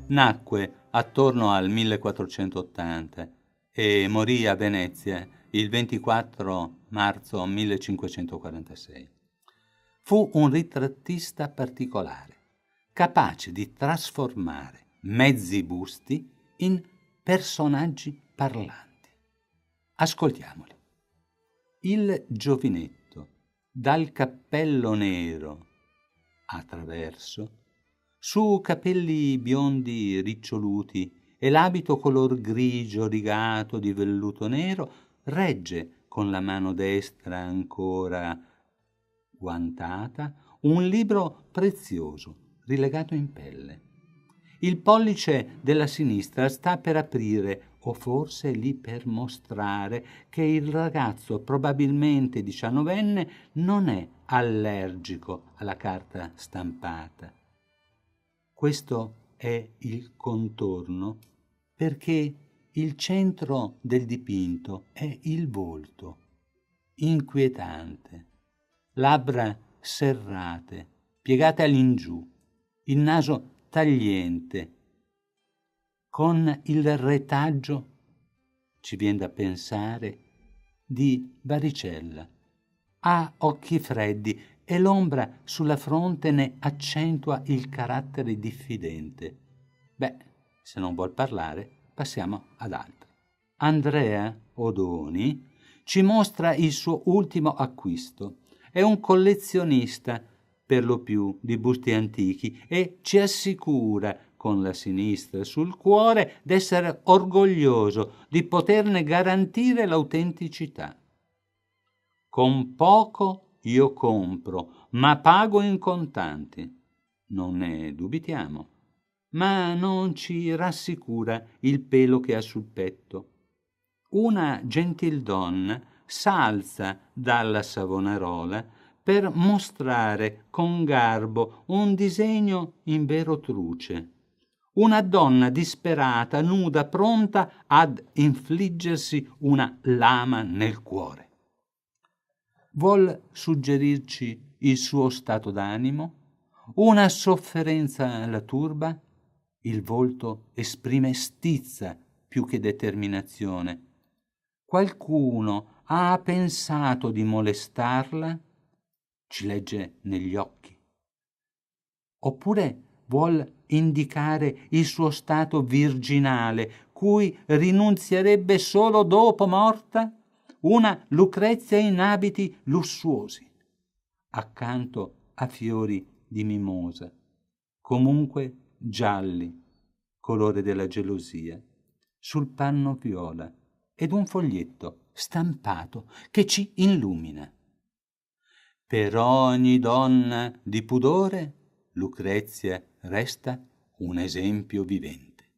Nacque attorno al 1480 e morì a Venezia il 24 marzo 1546. Fu un ritrattista particolare, capace di trasformare mezzi busti in personaggi parlanti. Ascoltiamoli. Il giovinetto, dal cappello nero a traverso, su capelli biondi riccioluti e l'abito color grigio rigato di velluto nero, regge con la mano destra ancora guantata un libro prezioso rilegato in pelle. Il pollice della sinistra sta per aprire, o forse lì per mostrare che il ragazzo, probabilmente 19enne, non è allergico alla carta stampata. Questo è il contorno perché il centro del dipinto è il volto, inquietante, labbra serrate, piegate all'ingiù, il naso tagliente, con il retaggio, ci viene da pensare, di varicella. Ha occhi freddi e l'ombra sulla fronte ne accentua il carattere diffidente. Beh, se non vuol parlare, passiamo ad altri. Andrea Odoni ci mostra il suo ultimo acquisto. È un collezionista, per lo più, di busti antichi e ci assicura, con la sinistra sul cuore, d'essere orgoglioso di poterne garantire l'autenticità. Con poco io compro, ma pago in contanti. Non ne dubitiamo, ma non ci rassicura il pelo che ha sul petto. Una gentildonna s'alza dalla Savonarola per mostrare con garbo un disegno in vero truce. Una donna disperata, nuda, pronta ad infliggersi una lama nel cuore. Vuol suggerirci il suo stato d'animo? Una sofferenza la turba? Il volto esprime stizza più che determinazione. Qualcuno ha pensato di molestarla? Ci legge negli occhi. Oppure vuol indicare il suo stato virginale, cui rinunzierebbe solo dopo morta? Una Lucrezia in abiti lussuosi, accanto a fiori di mimosa, comunque gialli, colore della gelosia, sul panno viola ed un foglietto stampato che ci illumina. Per ogni donna di pudore, Lucrezia resta un esempio vivente.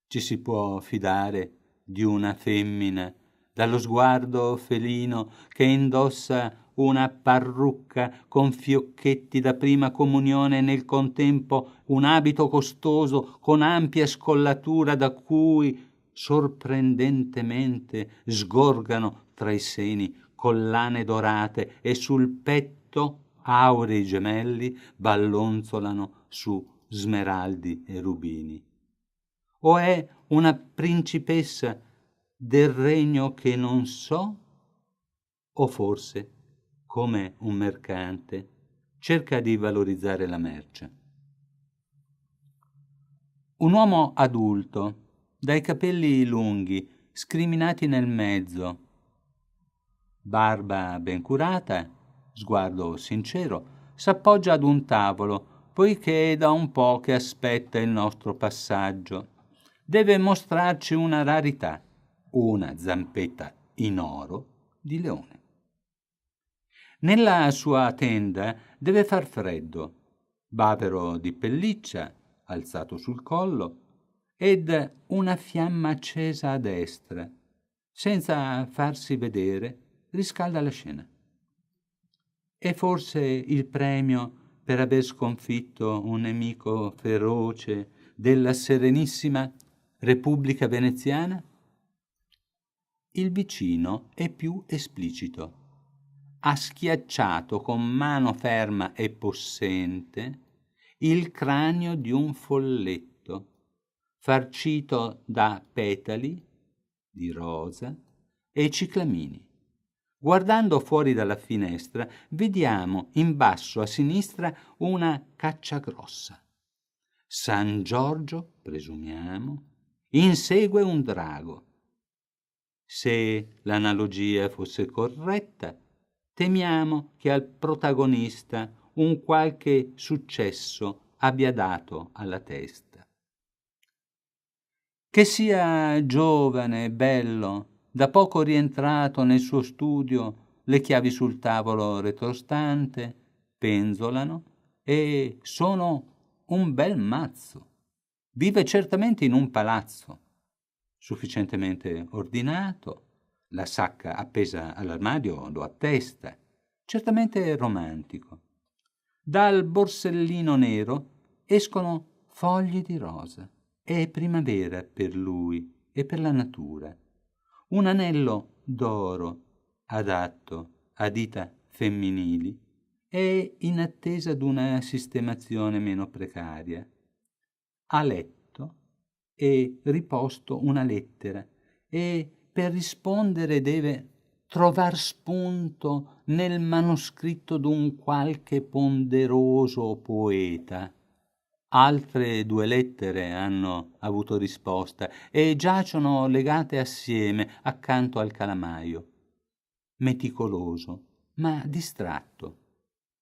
Ci si può fidare di una femmina dallo sguardo felino che indossa una parrucca con fiocchetti da prima comunione e nel contempo un abito costoso con ampia scollatura da cui sorprendentemente sgorgano tra i seni collane dorate e sul petto aurei gemelli ballonzolano su smeraldi e rubini. O è una principessa del regno che non so? O forse, come un mercante, cerca di valorizzare la merce. Un uomo adulto, dai capelli lunghi, scriminati nel mezzo, barba ben curata, sguardo sincero, s'appoggia ad un tavolo, poiché è da un po' che aspetta il nostro passaggio. Deve mostrarci una rarità, una zampetta in oro di leone. Nella sua tenda deve far freddo, bavero di pelliccia alzato sul collo ed una fiamma accesa a destra. Senza farsi vedere, riscalda la scena. È forse il premio per aver sconfitto un nemico feroce della serenissima Repubblica Veneziana? Il vicino è più esplicito. Ha schiacciato con mano ferma e possente il cranio di un folletto farcito da petali di rosa e ciclamini. Guardando fuori dalla finestra, vediamo in basso a sinistra una cacciagrossa. San Giorgio, presumiamo, insegue un drago. Se l'analogia fosse corretta, temiamo che al protagonista un qualche successo abbia dato alla testa. Che sia giovane, bello, da poco rientrato nel suo studio, le chiavi sul tavolo retrostante penzolano e sono un bel mazzo. Vive certamente in un palazzo, sufficientemente ordinato, la sacca appesa all'armadio lo attesta, certamente romantico. Dal borsellino nero escono fogli di rosa. È primavera per lui e per la natura. Un anello d'oro adatto a dita femminili è in attesa d'una sistemazione meno precaria. Ha letto e riposto una lettera e per rispondere deve trovar spunto nel manoscritto d'un qualche ponderoso poeta. Altre 2 lettere hanno avuto risposta e giacciono legate assieme accanto al calamaio. Meticoloso, ma distratto.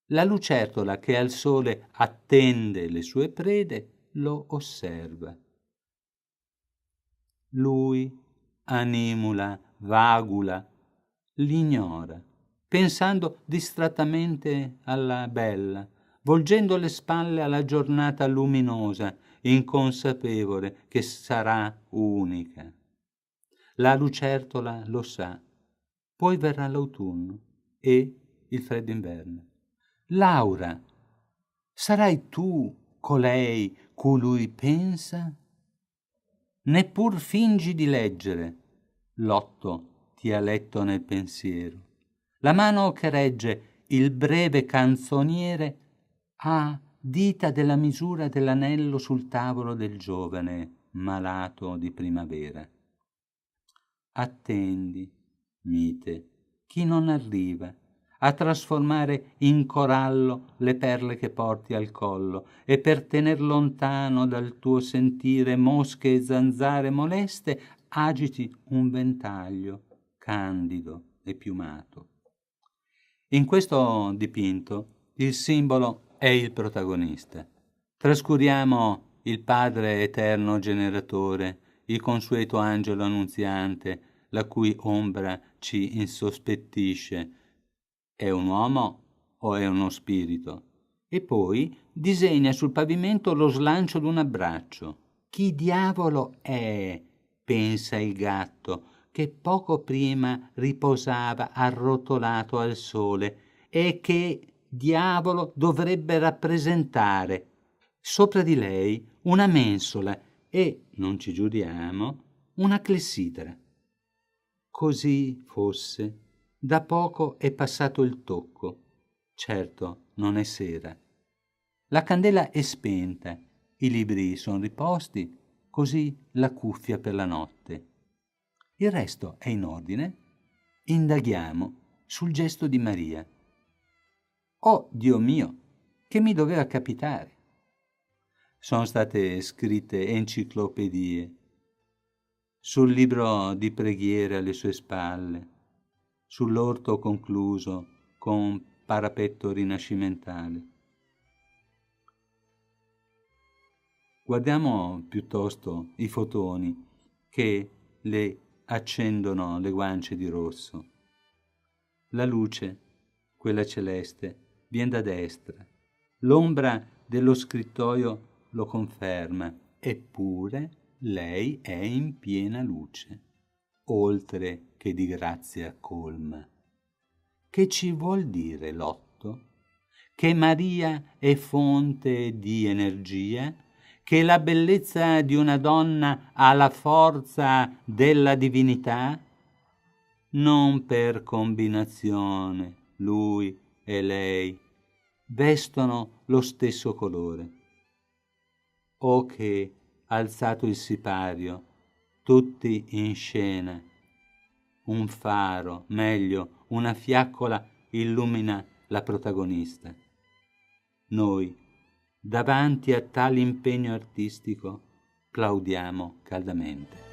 La lucertola che al sole attende le sue prede lo osserva. Lui, animula, vagula, l'ignora, pensando distrattamente alla bella, volgendo le spalle alla giornata luminosa, inconsapevole che sarà unica. La lucertola lo sa, poi verrà l'autunno e il freddo inverno. Laura, sarai tu colei cui lui pensa? Neppur fingi di leggere, l'otto ti ha letto nel pensiero. La mano che regge il breve canzoniere ha dita della misura dell'anello sul tavolo del giovane malato di primavera. Attendi, mite, chi non arriva, a trasformare in corallo le perle che porti al collo e per tener lontano dal tuo sentire mosche e zanzare moleste agiti un ventaglio candido e piumato. In questo dipinto il simbolo è il protagonista. Trascuriamo il Padre eterno generatore, il consueto angelo annunziante, la cui ombra ci insospettisce. È un uomo o è uno spirito? E poi disegna sul pavimento lo slancio d'un abbraccio. Chi diavolo è? Pensa il gatto, che poco prima riposava arrotolato al sole e che diavolo dovrebbe rappresentare. Sopra di lei una mensola e, non ci giuriamo, una clessidra. Così fosse. Da poco è passato il tocco. Certo, non è sera. La candela è spenta, i libri sono riposti, così la cuffia per la notte. Il resto è in ordine? Indaghiamo sul gesto di Maria. Oh, Dio mio, che mi doveva capitare? Sono state scritte enciclopedie sul libro di preghiere alle sue spalle, sull'orto concluso con parapetto rinascimentale. Guardiamo piuttosto i fotoni che le accendono le guance di rosso. La luce, quella celeste, viene da destra. L'ombra dello scrittoio lo conferma, eppure lei è in piena luce, oltre che di grazia colma. Che ci vuol dire l'otto? Che Maria è fonte di energia? Che la bellezza di una donna ha la forza della divinità? Non per combinazione, lui e lei vestono lo stesso colore. O che alzato il sipario, tutti in scena. Un faro, meglio, una fiaccola illumina la protagonista. Noi, davanti a tale impegno artistico, plaudiamo caldamente.